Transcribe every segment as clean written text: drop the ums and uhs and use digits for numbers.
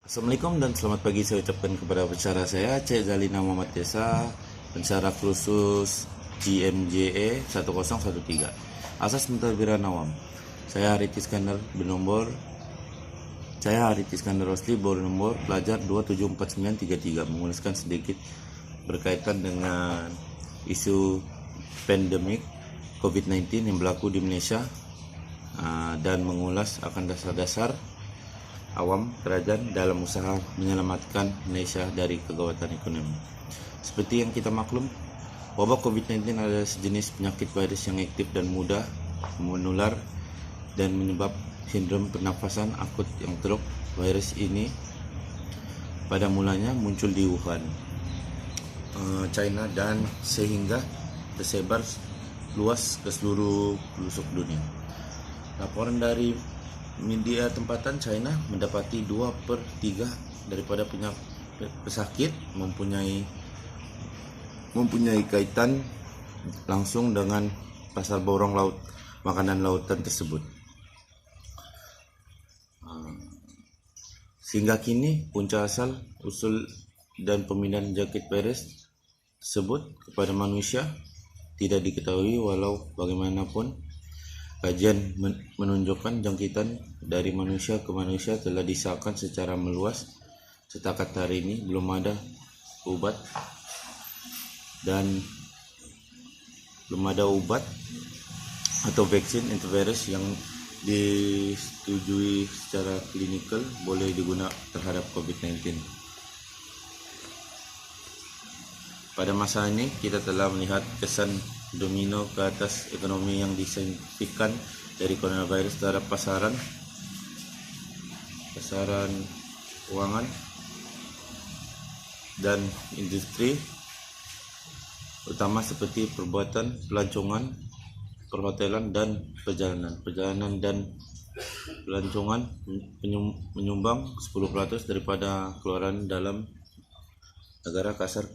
Assalamualaikum dan selamat pagi saya ucapkan kepada pensyarah saya Cik Zalina Muhammad Desa, pensyarah khusus GMJE 1013 Asas Mentadbiran Awam. Saya Harith Iskandar Rosli bernomor pelajar 274933 mengulaskan sedikit berkaitan dengan isu pandemik COVID-19 yang berlaku di Malaysia dan mengulas akan dasar-dasar awam kerajaan dalam usaha menyelamatkan Malaysia dari kegawatan ekonomi. Seperti yang kita maklum, wabak COVID-19 adalah sejenis penyakit virus yang aktif dan mudah menular dan menyebab sindrom pernafasan akut yang teruk. Virus ini pada mulanya muncul di Wuhan, China, dan sehingga tersebar luas ke seluruh pelosok dunia. Laporan dari media tempatan China mendapati 2/3 daripada pesakit mempunyai kaitan langsung dengan pasar borong laut makanan lautan tersebut. Sehingga kini punca asal, usul dan pemindahan jangkit virus tersebut kepada manusia tidak diketahui, walau bagaimanapun kajian menunjukkan jangkitan dari manusia ke manusia telah disahkan secara meluas. Setakat hari ini belum ada obat atau vaksin antivirus yang disetujui secara klinikal boleh digunakan terhadap COVID-19. Pada masa ini kita telah melihat kesan domino ke atas ekonomi yang disignifikan dari coronavirus terhadap pasaran keuangan dan industri utama seperti pelancongan, perhotelan dan perjalanan dan pelancongan menyumbang 10% daripada keluaran dalam negara kasar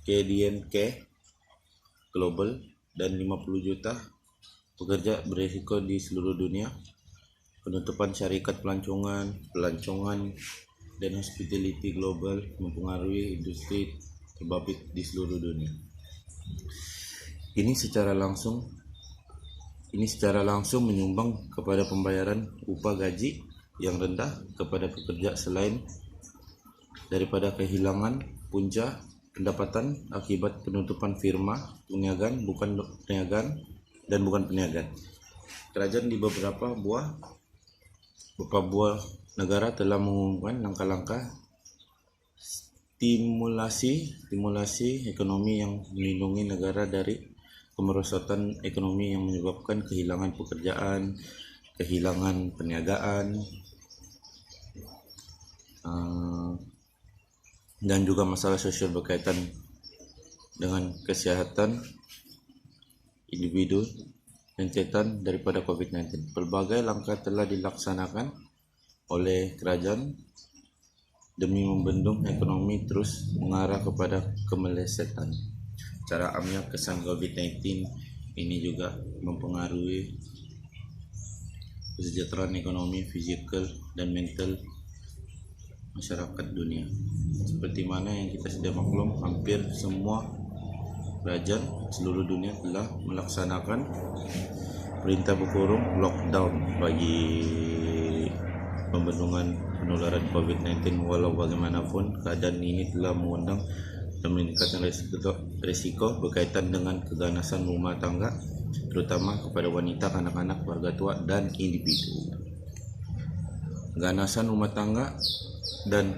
KDNK global, dan 50 juta pekerja berisiko di seluruh dunia. Penutupan syarikat pelancongan dan hospitality global mempengaruhi industri terbabit di seluruh dunia. Ini secara langsung menyumbang kepada pembayaran upah gaji yang rendah kepada pekerja, selain daripada kehilangan punca pendapatan akibat penutupan firma perniagaan bukan perniagaan. Kerajaan di beberapa buah negara telah mengumumkan langkah-langkah stimulasi ekonomi yang melindungi negara dari kemerosotan ekonomi yang menyebabkan kehilangan pekerjaan, kehilangan perniagaan, dan juga masalah sosial berkaitan dengan kesehatan individu rentetan daripada COVID-19. Pelbagai langkah telah dilaksanakan oleh kerajaan demi membendung ekonomi terus mengarah kepada kemelesetan. Secara amnya, kesan COVID-19 ini juga mempengaruhi kesejahteraan ekonomi, fisikal dan mental masyarakat dunia. Seperti mana yang kita sudah maklum, hampir semua kerajaan seluruh dunia telah melaksanakan perintah berkurung lockdown bagi pembendungan penularan COVID-19. Walau bagaimanapun, keadaan ini telah mengundang dan meningkatkan risiko berkaitan dengan keganasan rumah tangga, terutama kepada wanita, kanak-kanak, warga tua, dan individu. Keganasan rumah tangga dan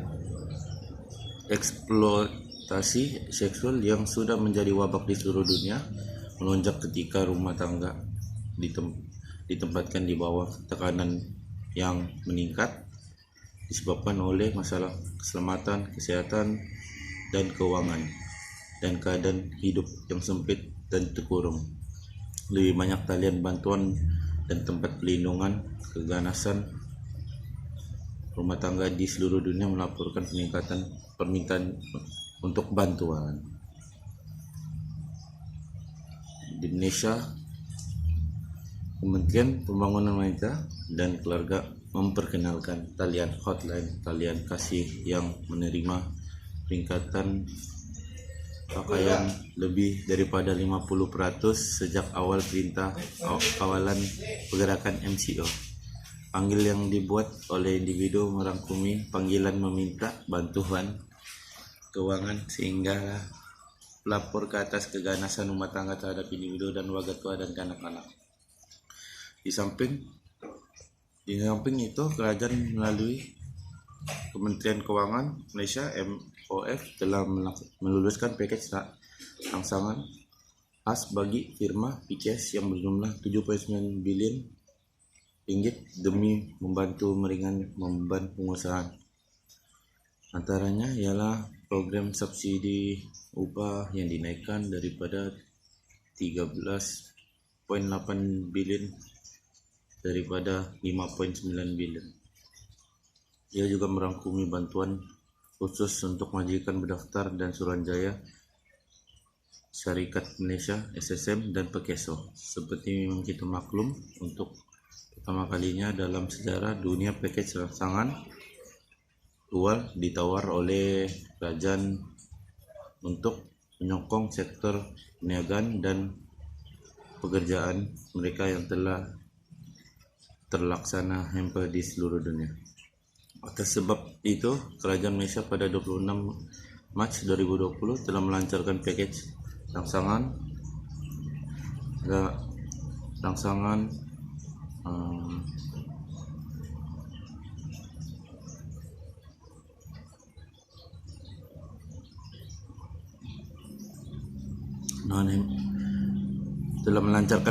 eksploitasi seksual yang sudah menjadi wabak di seluruh dunia melonjak ketika rumah tangga ditempatkan di bawah tekanan yang meningkat disebabkan oleh masalah keselamatan, kesehatan, dan keuangan, dan keadaan hidup yang sempit dan terkurung. Lebih banyak talian bantuan dan tempat pelindungan keganasan rumah tangga di seluruh dunia melaporkan peningkatan permintaan untuk bantuan. Di Indonesia, Kementerian Pembangunan Wanita dan Keluarga memperkenalkan talian hotline talian kasih yang menerima peningkatan pakaian lebih daripada 50% sejak awal perintah kawalan pergerakan MCO. Panggil yang dibuat oleh individu merangkumi panggilan meminta bantuan keuangan sehingga lapor ke atas keganasan rumah tangga terhadap individu dan warga tua dan kanak-kanak. Di samping itu, kerajaan melalui Kementerian Keuangan Malaysia MOF telah meluluskan paket rangsangan khas bagi firma PKS yang berjumlah 7.9 bilion ringgit demi membantu meringankan beban pengusahaan. Antaranya ialah program subsidi upah yang dinaikkan daripada 13.8 bilion daripada 5.9 bilion. Ia juga merangkumi bantuan khusus untuk majikan berdaftar dan Suruhanjaya Syarikat Malaysia SSM dan Pekeso. Seperti memang kita maklum, untuk pertama kalinya dalam sejarah dunia paket rangsangan awal ditawar oleh kerajaan untuk menyokong sektor perniagaan dan pekerjaan mereka yang telah terlaksana hamper di seluruh dunia. Atas sebab itu, kerajaan Malaysia pada 26 Mac 2020 telah melancarkan pakej rangsangan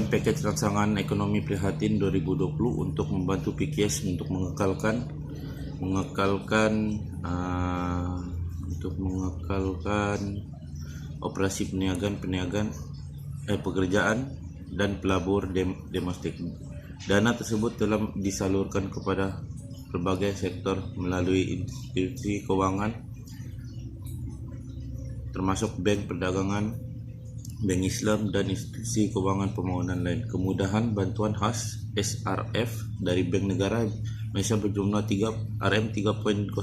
pakej rangsangan ekonomi prihatin 2020 untuk membantu PKS untuk mengekalkan operasi pekerjaan dan pelabur domestik. Dana tersebut telah disalurkan kepada berbagai sektor melalui institusi keuangan termasuk bank perdagangan, bank Islam dan institusi keuangan pembangunan lain. Kemudahan bantuan khas SRF dari Bank Negara Malaysia berjumlah RM3.0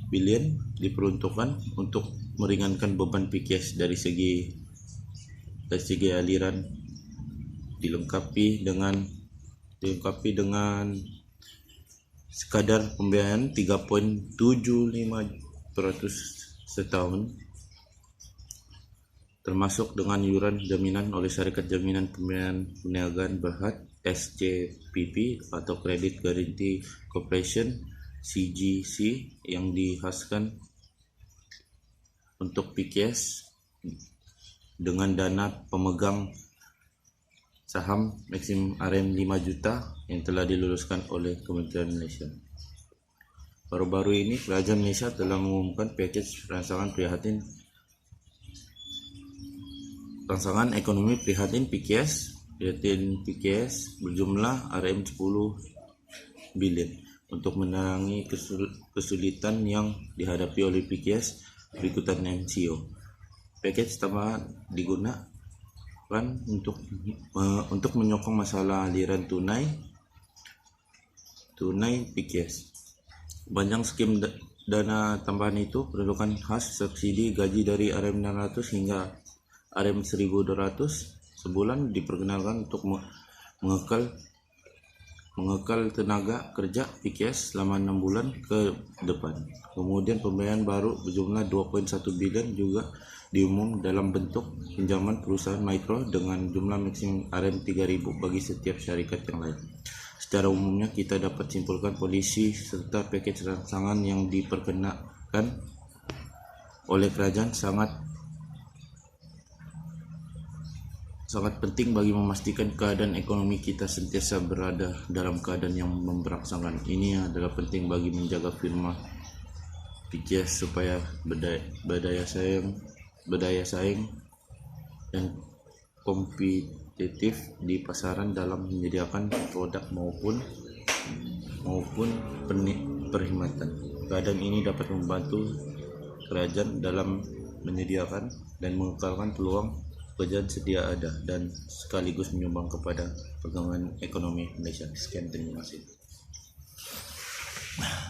bilion diperuntukkan untuk meringankan beban PKS dari segi aliran, dilengkapi dengan sekadar pembiayaan 3.75% setahun, termasuk dengan iuran jaminan oleh Syarikat Jaminan Pembiayaan Perniagaan Berhad SJPP atau Credit Guarantee Corporation CGC yang dikhaskan untuk PKS dengan dana pemegang saham maksimum RM5 juta yang telah diluluskan oleh Kementerian Malaysia. Baru-baru ini kerajaan Malaysia telah mengumumkan pakej rangsangan ekonomi prihatin PKS berjumlah RM10 bilion untuk menerangi kesulitan yang dihadapi oleh PKS berikutan MCO. Pakej tambahan digunakan untuk menyokong masalah aliran tunai PKS. Banyak skim dana tambahan itu perlukan khas subsidi gaji dari RM600 hingga RM1.200 sebulan diperkenalkan untuk mengekal tenaga kerja PKS selama 6 bulan ke depan. Kemudian pembayaran baru berjumlah 2.1 bilion juga diumum dalam bentuk pinjaman perusahaan mikro dengan jumlah maksimum RM3.000 bagi setiap syarikat yang lain. Secara umumnya kita dapat simpulkan polisi serta pakej rangsangan yang diperkenakan oleh kerajaan sangat penting bagi memastikan keadaan ekonomi kita sentiasa berada dalam keadaan yang memberangsangan. Ini adalah penting bagi menjaga firma PKS supaya berdaya saing dan kompetitif di pasaran dalam menyediakan produk maupun perkhidmatan. Keadaan ini dapat membantu kerajaan dalam menyediakan dan mengekalkan peluang pekerjaan sedia ada dan sekaligus menyumbang kepada perkembangan ekonomi Malaysia. Sekian, terima kasih. Nah,